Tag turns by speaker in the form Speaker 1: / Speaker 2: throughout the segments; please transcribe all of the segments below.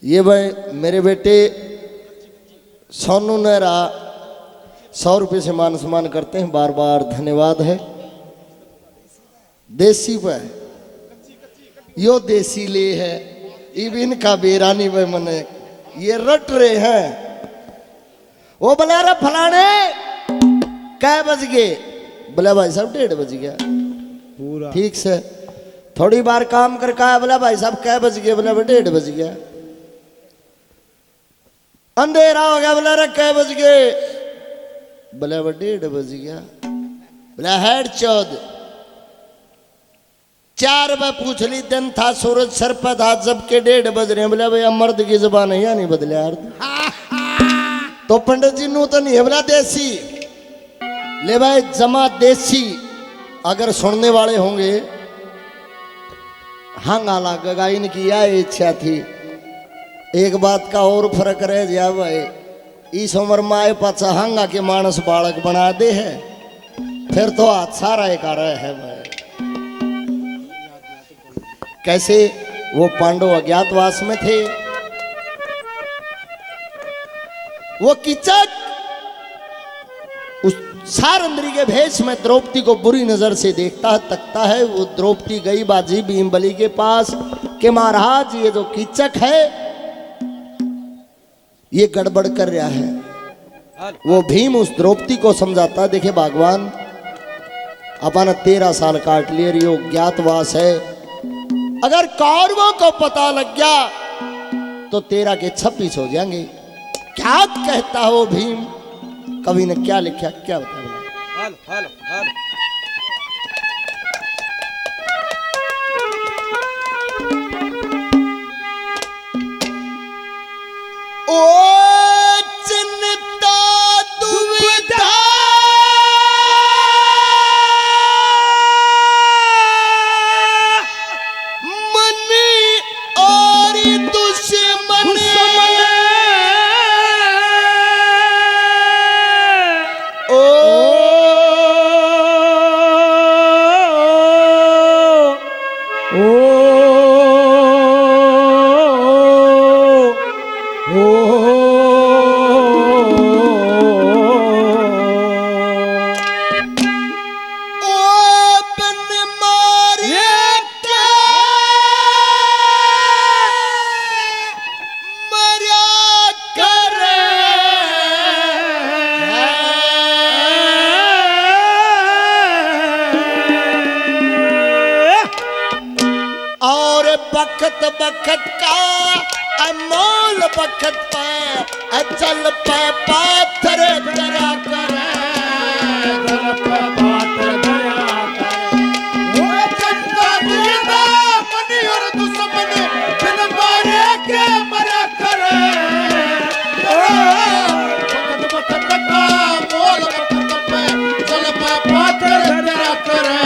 Speaker 1: ये भाई मेरे बेटे सोनू नेहरा 100 रुपये से मान सम्मान करते हैं, बार बार धन्यवाद है। देसी पे यो देसी ले है इबिन का बेरानी भाई मने ये रट रहे हैं। वो बोला रे फलाने कै बज गए? बोला भाई साहब 1:30 बज गया। पूरा ठीक से थोड़ी बार काम कर कहा, बोला भाई साहब कै बज गए? बोला 1:30 बज गया। अंधेरा हो गया, बोला रे कै बज गए? बोला 1:30 बज गया। बोला हेड चौद 4 बार पूछ ली, दिन था सूरज सर पर था जब के 1:30 बज रहे हैं। बोला भैया मर्द की जुबान है या नहीं बदले यार? तो पंडित जी नू तो नहीं है। बोला देसी ले भाई जमा देसी। अगर सुनने वाले होंगे हंगा लगेगा, इनकी यह इच्छा थी। एक बात का और फर्क रह गया भाई, इस उम्र में आए पाचा हंगा के मानस बालक बना दे है, फिर तो हाथ सारा एक आ रहा है भाई। कैसे वो पांडव अज्ञातवास में थे, वो कीचक उस सारंद्री के भेष में द्रौपदी को बुरी नजर से देखता है, तकता है। वो द्रौपदी गई बाजी भीमबली के पास कि महाराज ये जो कीचक है ये गड़बड़ कर रहा है। वो भीम उस द्रौपदी को समझाता, देखे भगवान अपन 13 साल काट लिए, रियो ज्ञातवास है, अगर कौरवों को पता लग गया तो 13 के 26 हो जाएंगे। क्या कहता है वो भीम? कवि ने क्या लिखा, क्या बताया?
Speaker 2: हल हल हल
Speaker 1: ओ चिंता दुविधा मन और दुश्मन बखत बखत का अमोल बखत पे अचल पे पाथर दया करे, अचल पे पाथर दया करे। वो चंदा दुविधा मनी और दुश्मन बिन मारे के मरा करे। बखत बखत का अमोल बखत पे अचल पे पाथर दया करे।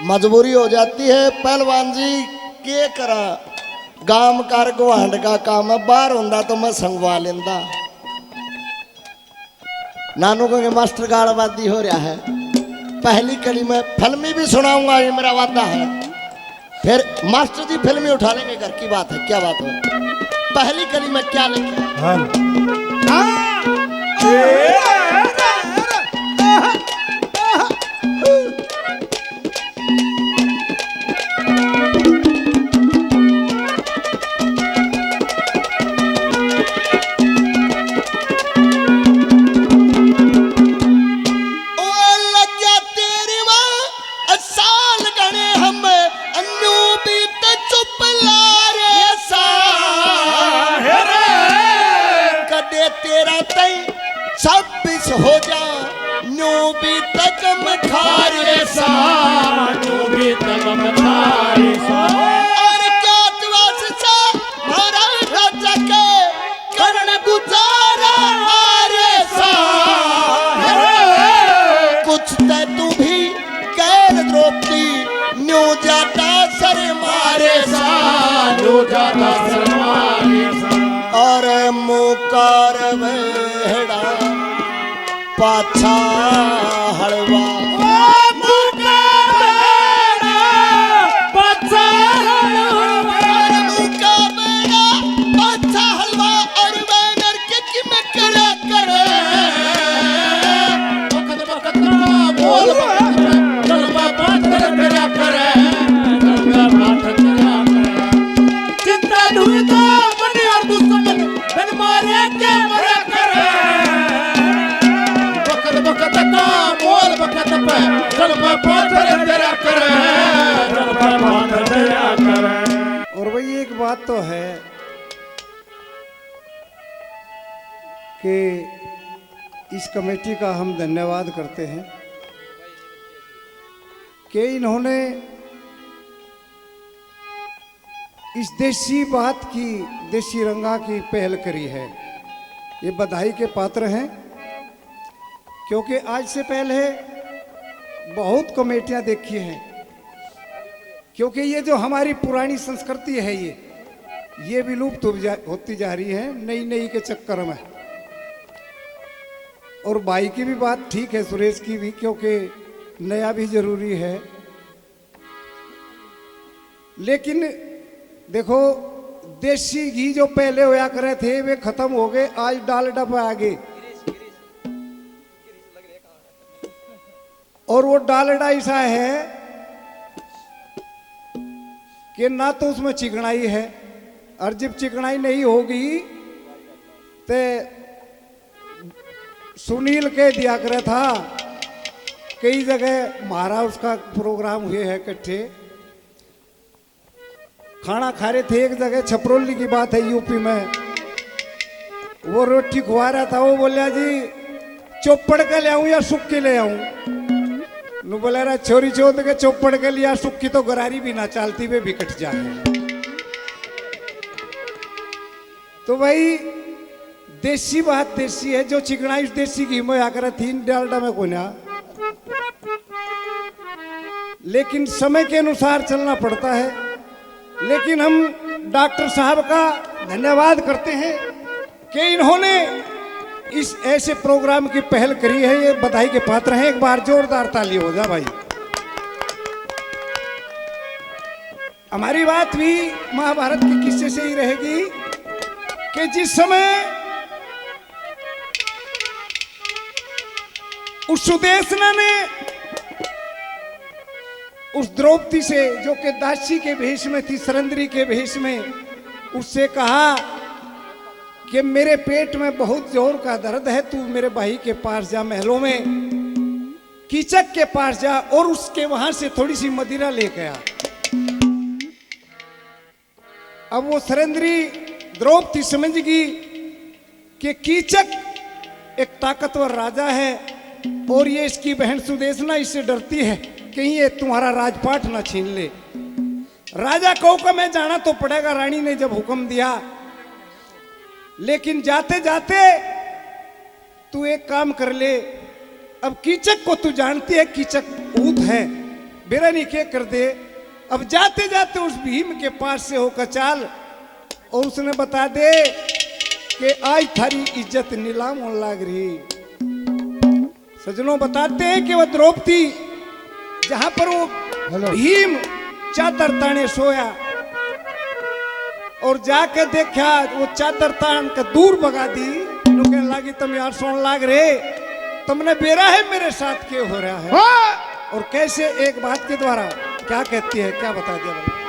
Speaker 1: मजबूरी हो जाती है पहलवान जी, के करा गांव कार गुहांड का काम है, बाहर होंदा तो मैं संगवा लेंदा। नानू को मास्टर गाड़वादी हो रहा है। पहली कली में फिल्मी भी सुनाऊंगा, ये मेरा वादा है। फिर मास्टर जी फिल्मी उठा लेंगे, घर की बात है। क्या बात है? पहली कली में क्या लिखा? तेरा तई 26 हो जा न्यू भी तक मखारे सा, न्यू भी तक मखारे सा। और क्या तुवास सा भरा राजा के करण गुजारा हारे सा। कुछ ते तू भी कैर द्रौपदी न्यू जाता सर मारे सा, न्यू जाता सर मारे सा। और मुकार भेड़ा पाछा हलवा, मुकार भेड़ा पाछा
Speaker 3: बात तो है कि इस कमेटी का हम धन्यवाद करते हैं कि इन्होंने इस देसी बात की, देसी रंगा की पहल करी है। ये बधाई के पात्र हैं, क्योंकि आज से पहले बहुत कमेटियां देखी हैं, क्योंकि ये जो हमारी पुरानी संस्कृति है ये विलुप्त होती जा रही है नई नई के चक्कर में। और भाई की भी बात ठीक है, सुरेश की भी, क्योंकि नया भी जरूरी है। लेकिन देखो, देसी घी जो पहले होया करे थे वे खत्म हो गए, आज डालडा पे आ गए। और वो डालडा ऐसा है कि ना तो उसमें चिकनाई है, और जब चिकनाई नहीं होगी तो सुनील के दिया करे था, कई जगह महारा उसका प्रोग्राम हुए है इकट्ठे, खाना खा रहे थे एक जगह, छपरोली की बात है यूपी में, वो रोटी खुआ रहा था, वो बोलिया जी चौपड़ के ले आऊं या सुक्की ले आऊं? नु बोला रहा छोरी चौथ के चौपड़ के लिया, सुक्की तो गरारी भी ना चालती वे भी कट जाए। तो भाई देसी बात देसी है, जो चिकनाई देसी घी में आकर थी डालडा में कोना, लेकिन समय के अनुसार चलना पड़ता है। लेकिन हम डॉक्टर साहब का धन्यवाद करते हैं कि इन्होंने इस ऐसे प्रोग्राम की पहल करी है, ये बधाई के पात्र हैं। एक बार जोरदार ताली हो जा भाई। हमारी बात भी महाभारत के किस्से से ही रहेगी कि जिस समय उस सुदेशना ने उस द्रौपदी से, जो कि दासी के भेष में थी, सरंद्री के भेष में, उससे कहा कि मेरे पेट में बहुत जोर का दर्द है, तू मेरे भाई के पास जा, महलों में कीचक के पास जा और उसके वहां से थोड़ी सी मदिरा लेके आ। अब वो सरंद्री द्रौपदी समझ गई कि कीचक एक ताकतवर राजा है और ये इसकी बहन सुदेशना इससे डरती है कहीं ये तुम्हारा राजपाट ना छीन ले। राजा को हुक्म है जाना तो पड़ेगा, रानी ने जब हुक्म दिया। लेकिन जाते जाते तू एक काम कर ले, अब कीचक को तू जानती है, कीचक ऊत है, बेरा नहीं क्या कर दे। अब जाते जाते उस भीम के पास से होकर चाल और उसने बता दे कि आज थारी इज्जत नीलाम होने लग रही। सजनों बताते हैं कि वह द्रौपदी जहां पर वो भीम चादर ताने सोया और जाके देखा वो चादर तान का दूर भगा दी। कहने लगी तुम यार सोन लाग रहे, तुमने बेरा है मेरे साथ क्या हो रहा है? और कैसे एक बात के द्वारा क्या कहती है, क्या बता दिया भाई?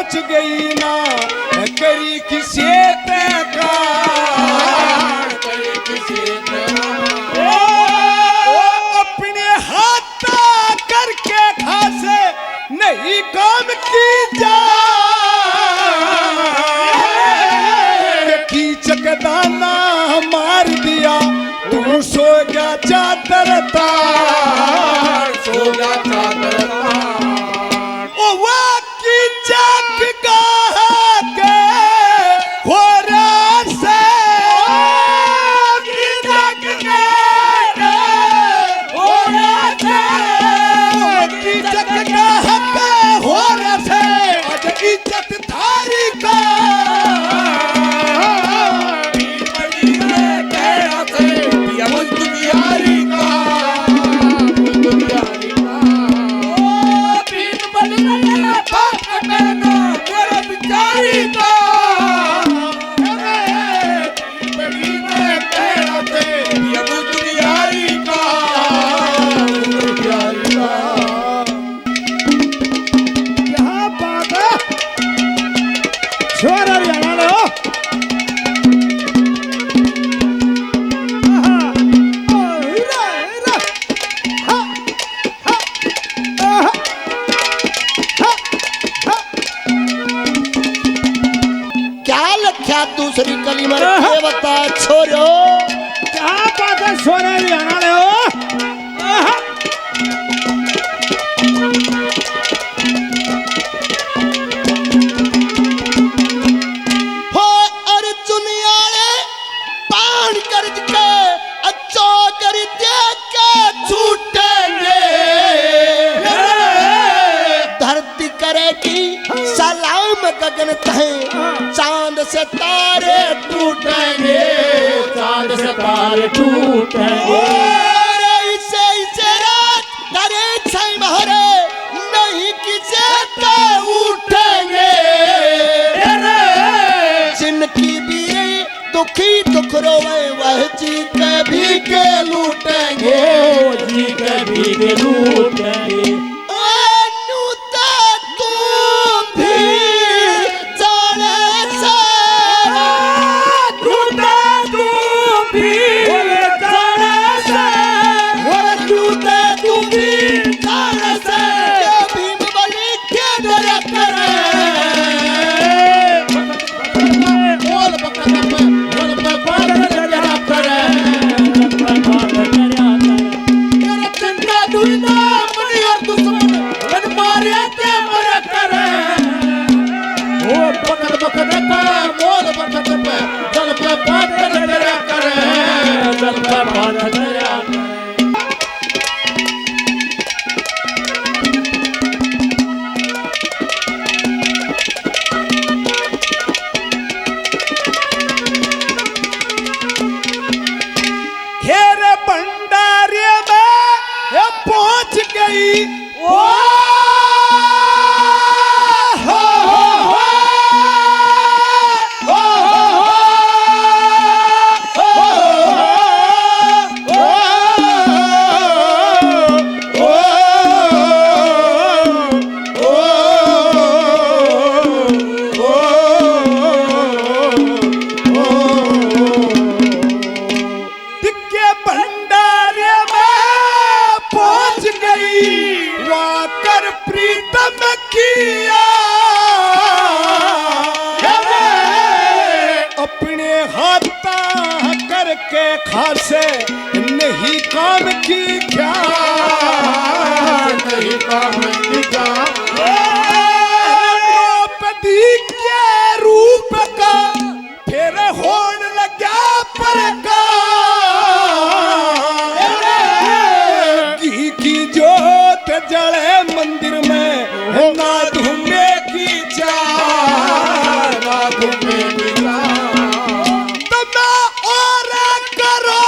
Speaker 3: पहुंच गई ना करी किसी का अपने हाथ करके खासे नहीं काम की जा कीचक दाना मार दिया तू सो गया चादर तार सो गया चादर तार ओ वाह कीचक गाह के हो से कीचक के हो से कीचक गाह के हो से आज इज्जत थारी का
Speaker 1: दूसरी कली में ये बता छोरो
Speaker 3: क्या बात है सोने हरियाणा ले हो
Speaker 1: अर्जुन आले पान कर के अच्छो कर देख के छूटेंगे धरती करेगी सलाम गगन तहे चांद से तारे टूटेंगे
Speaker 4: चांद से तारे टूटेंगे
Speaker 1: इसे रात तारे छाई बहरे नहीं किसे तो उठेंगे जिनकी भी दुखी दुख रोए वह जी के भी के लूटेंगे
Speaker 4: जी के भी के लूटेंगे
Speaker 3: घेरे भंडारे में पहुंच गई अपने हाथा करके खासे नहीं काम की क्या नहीं काम की क्या द्रौपदी के रूप का फिर होने लगा पर का घी की जोत जले मंदिर में ना धुमे की चार ना धुमे की चार तो मैं और करो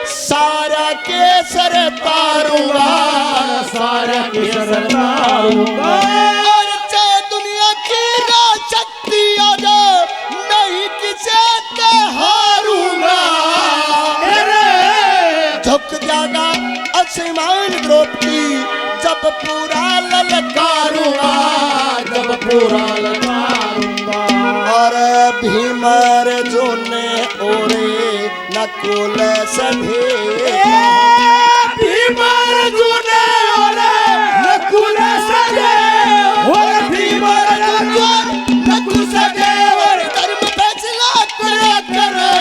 Speaker 1: सारा केसर तारूंगा,
Speaker 4: सारा केसर तारूंगा।
Speaker 1: और चाहे दुनिया की राजशक्ति आ जाए, नहीं किसे ते हारूंगा। झुक जागा आसमान द्रौपदी, जब पूरा ललकारूंगा,
Speaker 4: जब पूरा ललकारूंगा।
Speaker 1: और भीमर जोने ओरे नकुल सधे,
Speaker 4: भीमर जोने ओरे नकुल सधे, और भीमर
Speaker 1: नकुल सधे, और धर्म फैसला किया करे।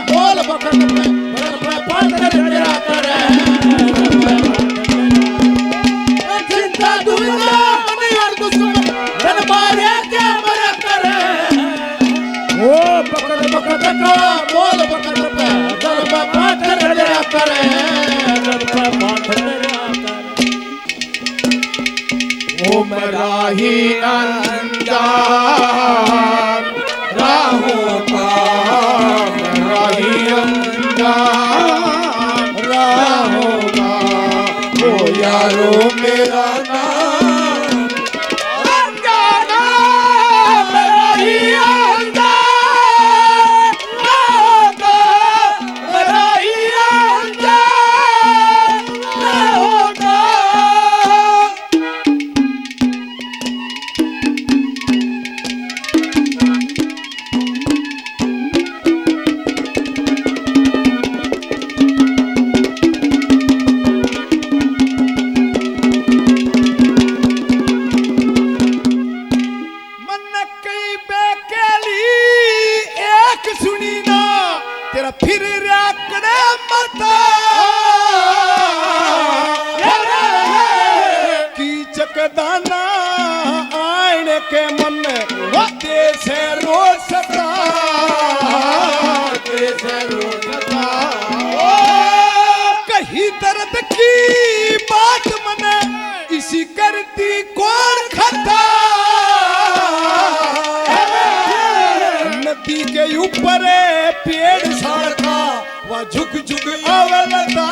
Speaker 4: बोल बकत पे पात्र तेरा करे। चिंता दुनिया नहीं और दुश्मन धन मारे क्या मरा करे। ओ बकत बकत का बोल बकत पे धर्म पात्र तेरा करे। धर्म पात्र तेरा करे। ओ मेरा ही अंजान राहों का, मेरा ही अंजान राहों का, ओ यारो मेरा नाम अंजाना, मेरा ही अंजान राहों का, मेरा ही अंजान राहों का।
Speaker 3: मन कई बेकेली एक सुनी ना, तेरा फिर राकड़े मता। कीचक दाना आने के मन से रोसता, कहीं दर्द की बात मने इसी करती कौन खता। नदी के ऊपर पेड़ साड़ता, वह झुक झुक आवलता,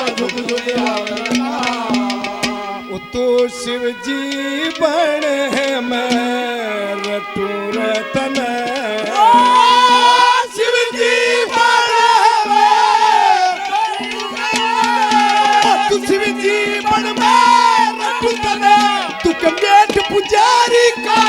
Speaker 3: झुक झुक आवलता। वो तो शिव जी बन है, मैं रटू रतन। शिव जी बन है, तू शिव जी बन मैं रटू तन। तू कमेट पुजारी का,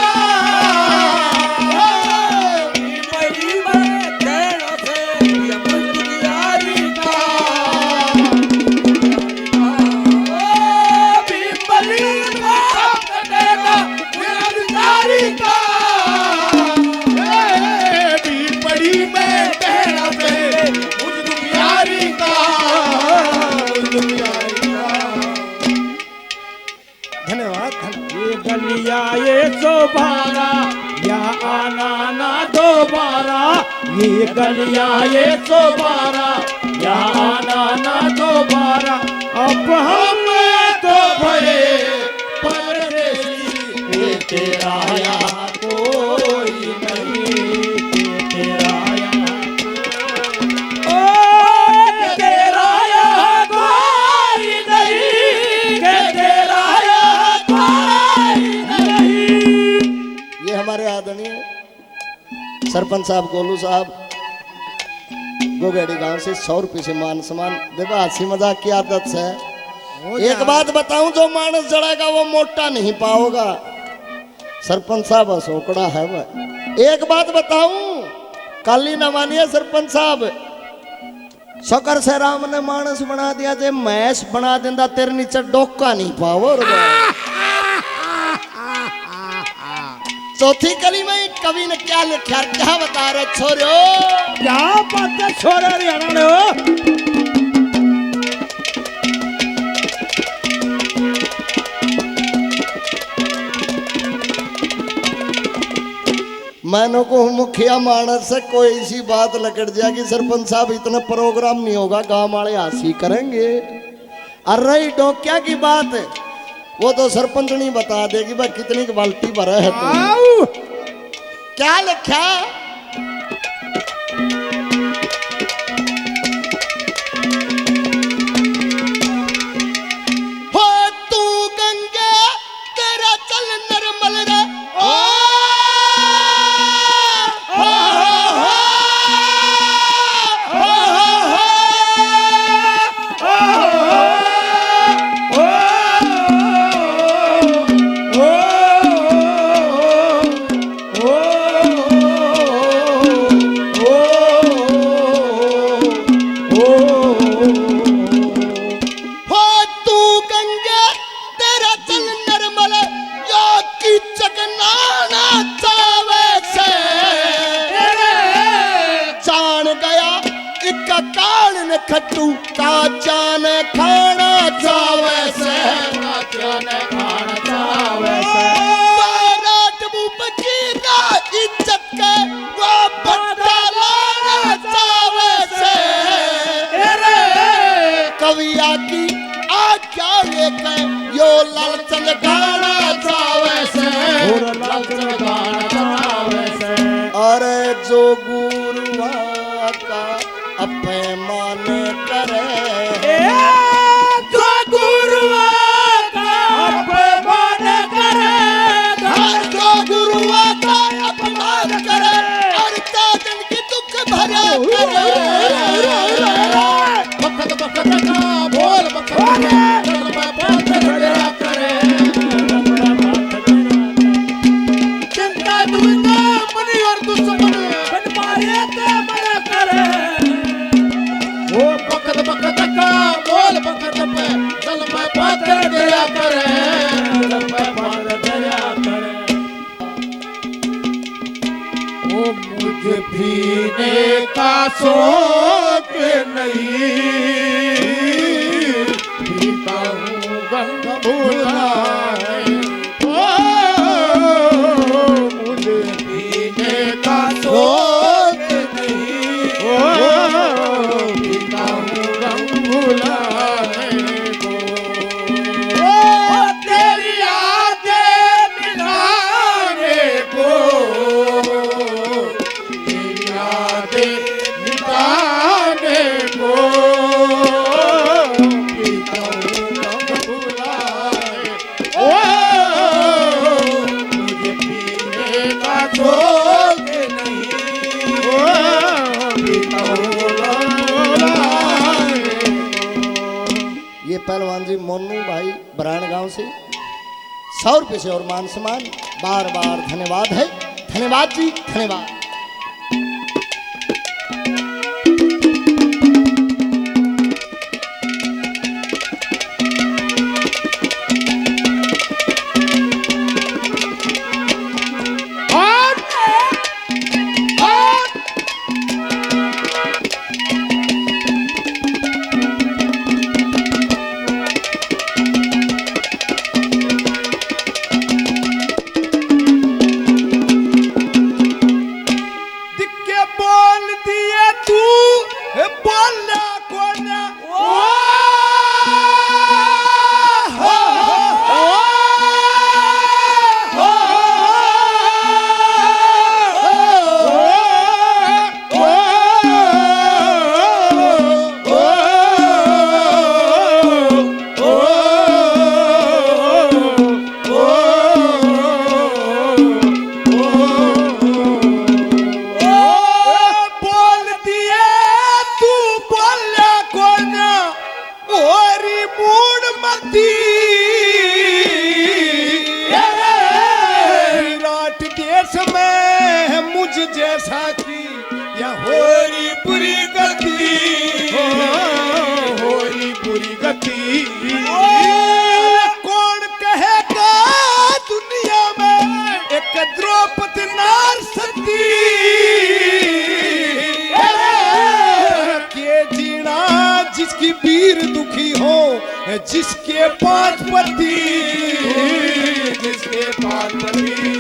Speaker 3: धन्यवाद।
Speaker 4: ये गलिया ये दोबारा या आना ना दोबारा। ये गलिया ये दोबारा या आना ना दोबारा। अब हम तो भरे परदेसी, ये तेरा यहाँ कोई नहीं, ये तेरा यहाँ ओ तेरा यहाँ कोई नहीं, के तेरा यहाँ कोई नहीं।
Speaker 1: ये हमारे आदरणीय सरपंच साहब गोलू साहब गोगेड़ी गांव से 100 रुपये से मान सम्मान देखो, हंसी मजाक की आदत है। एक बात बताऊं, जो मानस जड़ेगा वो मोटा नहीं पाओगा। सरपंच साहब सोकड़ा है वह। एक बात बताऊं, काली न मानिए सरपंच साहब, शकर से राम ने मानस बना दिया, जे मैस बना देंदा तेरे नीचे डोका नहीं पाओ। चौथी कली में कवि ने क्या लिखा, क्या बता रहे छोरो?
Speaker 4: क्या बात है छोरा रे हराने हो।
Speaker 1: मैंने को मुखिया मानस से कोई सी बात लकड़ जाए कि सरपंच साहब इतना प्रोग्राम नहीं होगा, गांव वाले हंसी करेंगे। और रही डोक्या की बात, वो तो सरपंच नहीं बता देगी भाई कितनी की बाल्टी भरा है तू। क्या लिखा? एक काल ने खट्टू काचा ने खाना चावे से बारात मुंह पचीना इज्जत के वो बट्टा लाना चावे से कविया की आज्ञा लेके यो लालचंद गाना चावे से अरे जो गुरुआ का अपमान करे
Speaker 4: जो गुरुआ का अपमान करे
Speaker 1: जो गुरुआ का अपमान करे और ताजन की दुख भरा करे
Speaker 4: बखत बखत का बोल बखत करे चिंता दुविधा मनी और दुश्मन बन मारे के मर करे वो बखत बखत का बोल बखत पे चल मैं पात्र दया करे चल मैं पात्र दया करे ओ मुझे पीने का शौक नहीं पीता हूँ गंग भुलाए मुझे पीने का शौक नहीं पीता हूँ गंग भुलाए तेरी यादें मिलाने को तेरी यादें मिटाने को पीता हूँ गंग भुलाए मुझे पीने का शौक नहीं पीता हूँ गंग भुलाए
Speaker 1: ये पहलवान जी मोनू भाई बरान गांव से 100 रुपये से और मान सम्मान बार बार धन्यवाद है। धन्यवाद जी धन्यवाद।
Speaker 3: दिक्के बोल दिए तू बोलना कोना बोल दिए तू बोलना कोना ओरी मूड मती विराट देश में मुझ जैसा की या होरी बुरी गति
Speaker 4: होरी बुरी गति
Speaker 3: कौन कहेगा दुनिया में एक द्रौपदी नार सती के जीना जिसकी वीर दुखी हो जिसके पांच पति
Speaker 4: जिसके पास पति